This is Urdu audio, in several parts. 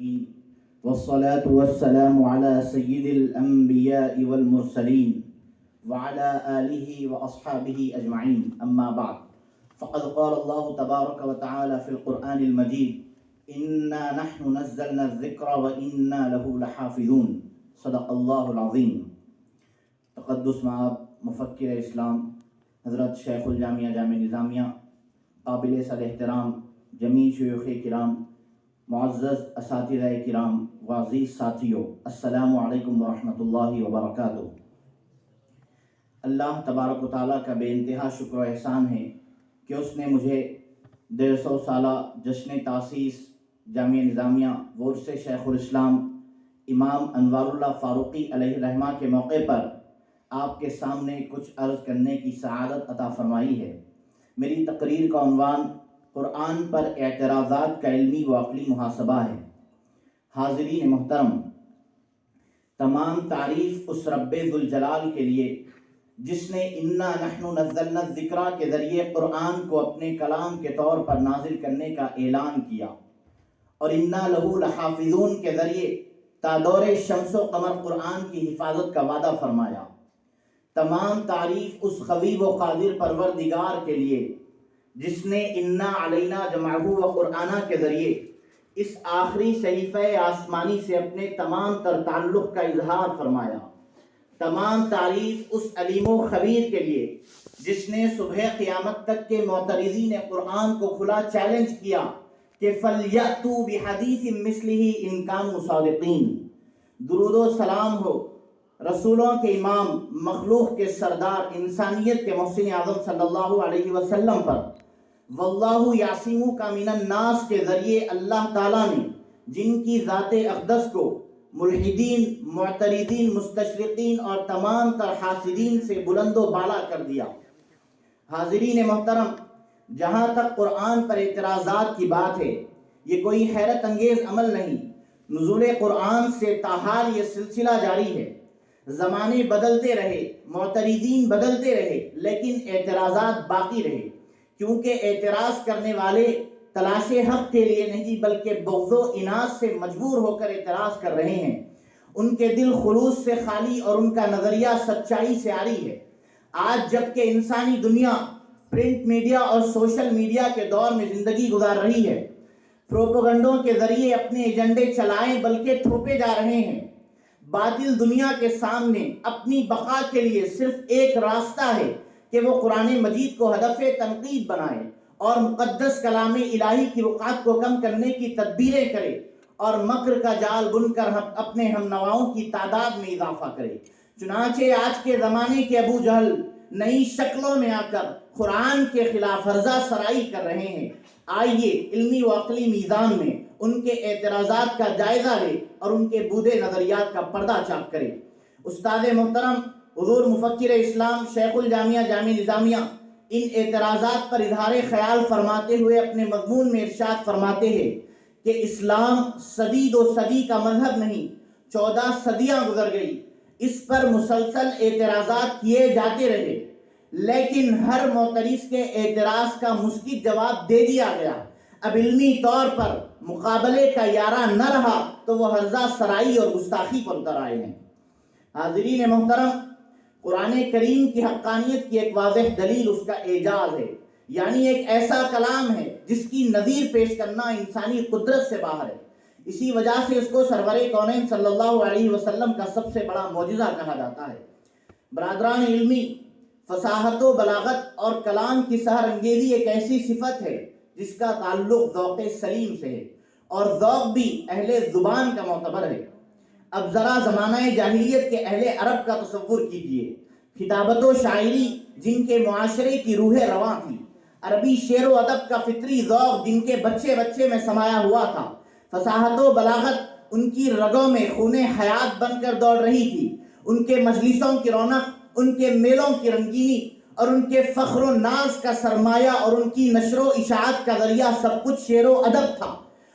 الصالحين والصلاة والسلام على سيد الأنبياء والمرسلين وعلى آله وأصحابه أجمعين أما بعد فقد قال الله تبارك وتعالى في القرآن المجيد إنا نحن نزلنا الذكر وإنا له لحافظون صدق الله العظيم. تقدس مآب مفکر اسلام حضرت شیخ الجامعہ جامع نظامیہ، قابل صد احترام جمیع شیوخ کرام، معزز اساتذہ کرام و عزیز ساتھیوں، السلام علیکم ورحمۃ اللہ وبرکاتہ۔ اللہ تبارک و تعالیٰ کا بے انتہا شکر و احسان ہے کہ اس نے مجھے 150 سالہ جشن تاسیس جامعہ نظامیہ ورث شیخ الاسلام امام انوار اللہ فاروقی علیہ الرحمہ کے موقع پر آپ کے سامنے کچھ عرض کرنے کی سعادت عطا فرمائی ہے۔ میری تقریر کا عنوان قرآن پر اعتراضات کا علمی و عقلی محاسبہ ہے۔ حاضرین محترم، تمام تعریف اس رب ذوالجلال کے لیے جس نے انا نحن نزلنا الذکر کے ذریعے قرآن کو اپنے کلام کے طور پر نازل کرنے کا اعلان کیا، اور انا لہو لحافظون کے ذریعے تا دور شمس و قمر قرآن کی حفاظت کا وعدہ فرمایا۔ تمام تعریف اس قوی و قادر پروردگار کے لیے جس نے انا علینا جمعہ و قرآنہ کے ذریعے اس آخری صحیفہ آسمانی سے اپنے تمام تر تعلق کا اظہار فرمایا۔ تمام تعریف اس علیم و خبیر کے لیے جس نے صبح قیامت تک کے معترضین قرآن کو کھلا چیلنج کیا کہ فَلْيَأْتُوا بِحَدِيثٍ مِثْلِهِ إِن كَانُوا صَادِقِينَ۔ درود و سلام ہو رسولوں کے امام، مخلوق کے سردار، انسانیت کے محسن اعظم صلی اللہ علیہ وسلم پر۔ واللہ یعصمک من الناس کے ذریعے اللہ تعالیٰ نے جن کی ذات اقدس کو ملحدین، معترضین، مستشرقین اور تمام تر حاسدین سے بلند و بالا کر دیا۔ حاضرین محترم، جہاں تک قرآن پر اعتراضات کی بات ہے، یہ کوئی حیرت انگیز عمل نہیں۔ نزول قرآن سے تاحال یہ سلسلہ جاری ہے۔ زمانے بدلتے رہے، معترضین بدلتے رہے، لیکن اعتراضات باقی رہے، کیونکہ اعتراض کرنے والے تلاش حق کے لیے نہیں بلکہ بغض و اناد سے مجبور ہو کر اعتراض کر رہے ہیں۔ ان کے دل خلوص سے خالی اور ان کا نظریہ سچائی سے عاری ہے۔ آج جبکہ انسانی دنیا پرنٹ میڈیا اور سوشل میڈیا کے دور میں زندگی گزار رہی ہے، پروپیگنڈوں کے ذریعے اپنے ایجنڈے چلائیں بلکہ تھوپے جا رہے ہیں۔ باطل دنیا کے سامنے اپنی بقا کے لیے صرف ایک راستہ ہے کہ وہ قرآن مجید کو ہدف تنقید بنائے اور مقدس کلام الہی کی رقعت کو کم کرنے کی تدبیریں کرے اور مکر کا جال بن کر اپنے ہم نواؤں کی تعداد میں اضافہ کرے۔ چنانچہ آج کے زمانے کے ابو جہل نئی شکلوں میں آ کر قرآن کے خلاف ہرزہ سرائی کر رہے ہیں۔ آئیے علمی و عقلی میزان میں ان کے اعتراضات کا جائزہ لے اور ان کے بودے نظریات کا پردہ چاک کرے۔ استاد محترم حضور مفکر اسلام شیخ الجامعہ جامع نظامیہ ان اعتراضات پر اظہار خیال فرماتے ہوئے اپنے مضمون میں ارشاد فرماتے ہیں کہ اسلام صدی دو صدی کا مذہب نہیں، 14 صدیاں گزر گئی، اس پر مسلسل اعتراضات کیے جاتے رہے، لیکن ہر معترض کے اعتراض کا مثبت جواب دے دیا گیا۔ اب علمی طور پر مقابلے کا یارہ نہ رہا تو وہ ہرزہ سرائی اور گستاخی پر اتر آئے ہیں۔ حاضرین محترم، قرآن کریم کی حقانیت کی ایک واضح دلیل اس کا اعجاز ہے، یعنی ایک ایسا کلام ہے جس کی نظیر پیش کرنا انسانی قدرت سے باہر ہے۔ اسی وجہ سے اس کو سرور کونین صلی اللہ علیہ وسلم کا سب سے بڑا معجزہ کہا جاتا ہے۔ برادران علمی، فصاحت و بلاغت اور کلام کی سحر انگیزی ایک ایسی صفت ہے جس کا تعلق ذوق سلیم سے ہے، اور ذوق بھی اہل زبان کا معتبر ہے۔ اب ذرا زمانہ جاہلیت کے اہل عرب کا تصور کیجئے۔ خطابت و شاعری جن کے معاشرے کی روح رواں تھی، عربی شعر و ادب کا فطری ذوق جن کے بچے بچے میں سمایا ہوا تھا، فصاحت و بلاغت ان کی رگوں میں خون حیات بن کر دوڑ رہی تھی۔ ان کے مجلسوں کی رونق، ان کے میلوں کی رنگینی اور ان کے فخر و ناز کا سرمایہ اور ان کی نشر و اشاعت کا ذریعہ سب کچھ شعر و ادب تھا،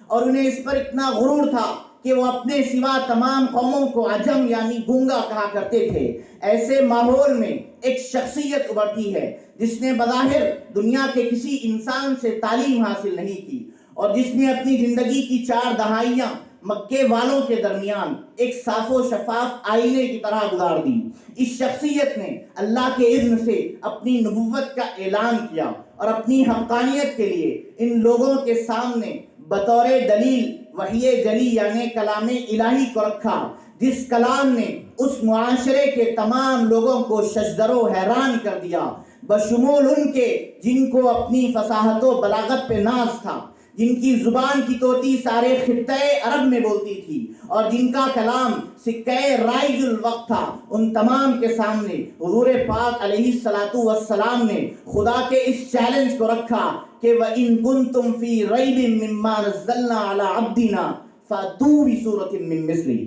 اور انہیں اس پر اتنا غرور تھا کہ وہ اپنے سوا تمام قوموں کو عجم یعنی گونگا کہا کرتے تھے۔ ایسے ماحول میں ایک شخصیت ابھرتی ہے جس نے بظاہر دنیا کے کسی انسان سے تعلیم حاصل نہیں کی، اور جس نے اپنی زندگی کی 4 دہائیاں مکے والوں کے درمیان ایک صاف و شفاف آئینے کی طرح گزار دی۔ اس شخصیت نے اللہ کے اذن سے اپنی نبوت کا اعلان کیا اور اپنی حقانیت کے لیے ان لوگوں کے سامنے بطور دلیل وحی جلی یعنی کلام الہی کو رکھا، جس کلام نے اس معاشرے کے تمام لوگوں کو ششدر و حیران کر دیا، بشمول ان کے جن کو اپنی فصاحت و بلاغت پہ ناز تھا، جن کی زبان کی طوطی سارے خطہ عرب میں بولتی تھی اور جن کا کلام سکہ رائج الوقت تھا۔ ان تمام کے سامنے حضور پاک علیہ الصلوۃ والسلام نے خدا کے اس چیلنج کو رکھا کہ وَإِن كُنتُمْ فِي رَيْبٍ مِّمَّا نَزَّلْنَا عَلَىٰ عَبْدِنَا فَأْتُوا بِسُورَةٍ مِّن مِّثْلِهِ۔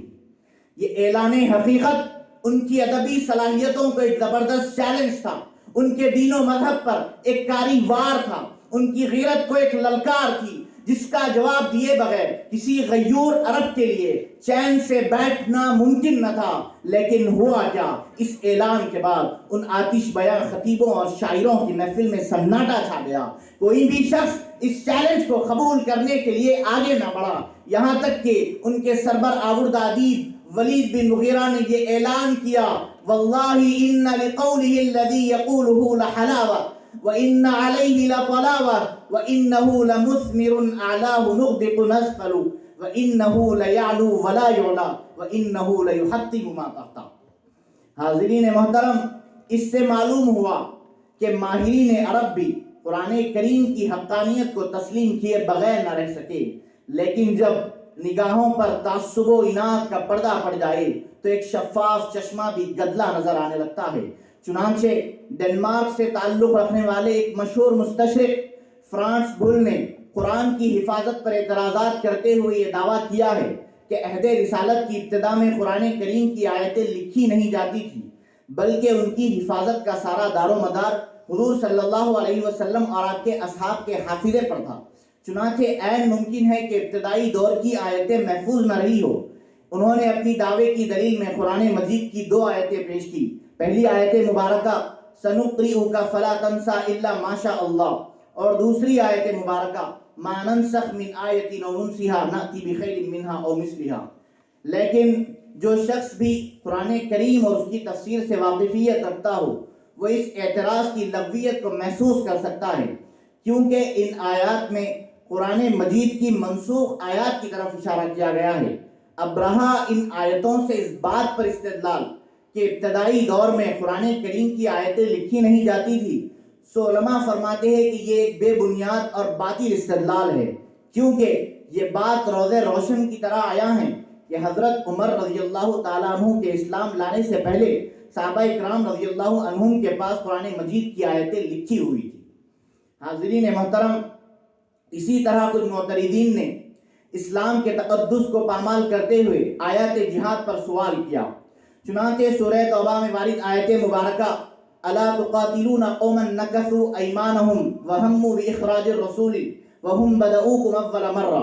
یہ اعلان حقیقت ان کی ادبی صلاحیتوں کو ایک زبردست چیلنج تھا، ان کے دین و مذہب پر ایک کاری وار تھا، ان کی غیرت کو ایک للکار تھی جس کا جواب دیے بغیر کسی غیور عرب کے لیے چین سے بیٹھنا ممکن نہ تھا۔ لیکن ہوا کیا، اس اعلان کے بعد ان آتش بیاں خطیبوں اور شاعروں کی محفل میں سناٹا چھا گیا۔ کوئی بھی شخص اس چیلنج کو قبول کرنے کے لیے آگے نہ بڑھا، یہاں تک کہ ان کے سربر آوردہ ادیب ولید بن مغیرہ نے یہ اعلان کیا واللہ ان لقولہ الذی یقولہ لحلاوہ وَإِنَّ عَلَيْهِ لَطَلَاوَةً وَإِنَّهُ لَمُثْمِرٌ أَعْلَاهُ نُغْدِقُ نَسْفَلُ وَإِنَّهُ لَيَعْلُو وَلَا يُعْلَى وَإِنَّهُ لَيُحَطِّمُ مَا تَحْتَهُ۔ حاضرین محترم، اس سے معلوم ہوا کہ ماہرین عرب بھی قرآن کریم کی حقانیت کو تسلیم کیے بغیر نہ رہ سکے، لیکن جب نگاہوں پر تعصب و اناد کا پردہ پڑ جائے تو ایک شفاف چشمہ بھی گدلا نظر آنے لگتا ہے۔ چنانچہ ڈنمارک سے تعلق رکھنے والے ایک مشہور مستشرق فرانس بول نے قرآن کی حفاظت پر اعتراضات کرتے ہوئے یہ دعویٰ کیا ہے کہ عہد رسالت کی ابتدا میں قرآن کریم کی آیتیں لکھی نہیں جاتی تھی، بلکہ ان کی حفاظت کا سارا دار و مدار حضور صلی اللہ علیہ وسلم اور آپ کے اصحاب کے حافظے پر تھا۔ چنانچہ عین ممکن ہے کہ ابتدائی دور کی آیتیں محفوظ نہ رہی ہو۔ انہوں نے اپنی دعوے کی دلیل میں قرآن مجید کی 2 آیتیں پیش کی۔ پہلی آیت مبارکہ سنقرئک فلا تنسى الا ما شاء اللہ، اور دوسری آیت مبارکہ ما ننسخ من آیت او ننسها نأتی بخیر منها او مثلها۔ لیکن جو شخص بھی قرآن کریم اور اس کی تفسیر سے واقفیت رکھتا ہو وہ اس اعتراض کی لغویت کو محسوس کر سکتا ہے، کیونکہ ان آیات میں قرآن مجید کی منسوخ آیات کی طرف اشارہ کیا گیا ہے۔ اب رہا ان آیتوں سے اس بات پر استدلال کہ ابتدائی دور میں قرآن کریم کی آیتیں لکھی نہیں جاتی تھی، سو علماء فرماتے ہیں کہ یہ ایک بے بنیاد اور باطل استدلال ہے، کیونکہ یہ بات روز روشن کی طرح آیا ہے کہ حضرت عمر رضی اللہ تعالیٰ عنہ کے اسلام لانے سے پہلے صحابہ اکرام رضی اللہ عنہم کے پاس قرآن مجید کی آیتیں لکھی ہوئی تھی۔ حاضرین محترم، اسی طرح کچھ معترضین نے اسلام کے تقدس کو پامال کرتے ہوئے آیات جہاد پر سوال کیا۔ چنانچہ سورہ توبہ میں وارد آیت مبارکہ الا تقاتلون قوما نکثوا ایمانہم وہموا باخراج الرسول وہم بدؤوکم اول مرہ،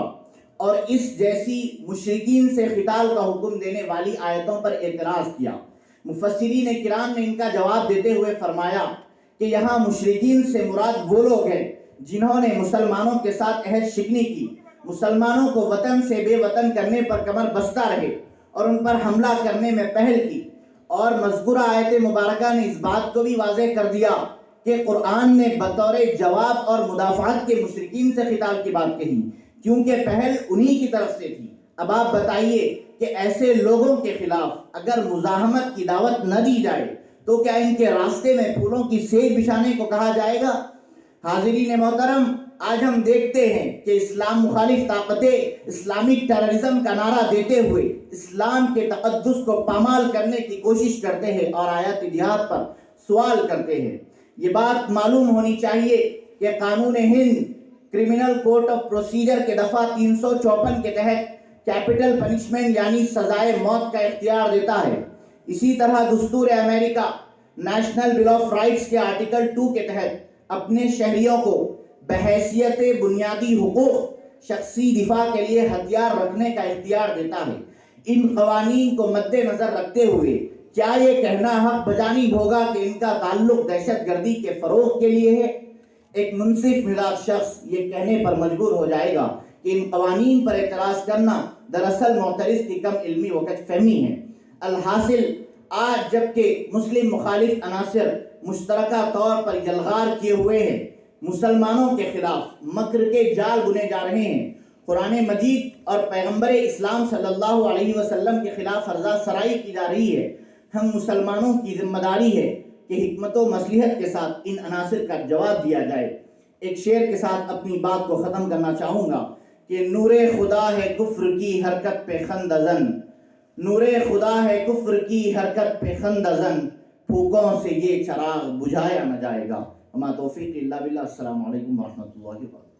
اور اس جیسی مشرکین سے قتال کا حکم دینے والی آیتوں پر اعتراض کیا۔ مفسرین کرام نے ان کا جواب دیتے ہوئے فرمایا کہ یہاں مشرکین سے مراد وہ لوگ ہیں جنہوں نے مسلمانوں کے ساتھ عہد شکنی کی، مسلمانوں کو وطن سے بے وطن کرنے پر کمر بستہ رہے اور ان پر حملہ کرنے میں پہل کی۔ اور مذکورہ آیت مبارکہ نے اس بات کو بھی واضح کر دیا کہ قرآن نے بطور جواب اور مدافعت کے مشرکین سے قتال کی بات کہی، کیونکہ پہل انہی کی طرف سے تھی۔ اب آپ بتائیے کہ ایسے لوگوں کے خلاف اگر مزاحمت کی دعوت نہ دی جائے تو کیا ان کے راستے میں پھولوں کی سیج بچھانے کو کہا جائے گا؟ حاضرین محترم، آج ہم دیکھتے ہیں کہ اسلام مخالف طاقتیں اسلامک ٹیررزم کا نعرہ دیتے ہوئے اسلام کے تقدس کو پامال کرنے کی کوشش کرتے ہیں اور آیات جہاد پر سوال کرتے ہیں۔ یہ بات معلوم ہونی چاہیے کہ قانون ہند کرمنل کوڈ آف پروسیجر کے دفعہ 354 کے تحت کیپٹل پنشمنٹ یعنی سزائے موت کا اختیار دیتا ہے۔ اسی طرح دستور امریکہ نیشنل بل آف رائٹس کے آرٹیکل 2 کے تحت اپنے شہریوں کو بحیثیت بنیادی حقوق شخصی دفاع کے لیے ہتھیار رکھنے کا اختیار دیتا ہے۔ ان قوانین کو مد نظر رکھتے ہوئے کیا یہ کہنا حق بجانب ہوگا کہ ان کا تعلق دہشت گردی کے فروغ کے لیے ہے؟ ایک منصف مزاج شخص یہ کہنے پر مجبور ہو جائے گا کہ ان قوانین پر اعتراض کرنا دراصل معترض کی کم علمی و کج فہمی ہے۔ الحاصل آج جبکہ مسلم مخالف عناصر مشترکہ طور پر یلغار کیے ہوئے ہیں، مسلمانوں کے خلاف مکر کے جال بنے جا رہے ہیں، قرآن مجید اور پیغمبر اسلام صلی اللہ علیہ وسلم کے خلاف فرضہ سرائی کی جا رہی ہے، ہم مسلمانوں کی ذمہ داری ہے کہ حکمت و مصلحت کے ساتھ ان عناصر کا جواب دیا جائے۔ ایک شعر کے ساتھ اپنی بات کو ختم کرنا چاہوں گا کہ نور خدا ہے کفر کی حرکت پہ خندہ زن، نور خدا ہے کفر کی حرکت پہ خندہ زن، پھوکوں سے یہ چراغ بجھایا نہ جائے گا۔ وما توفیق الا باللہ۔ السلام علیکم ورحمۃ اللہ وبرکاتہ۔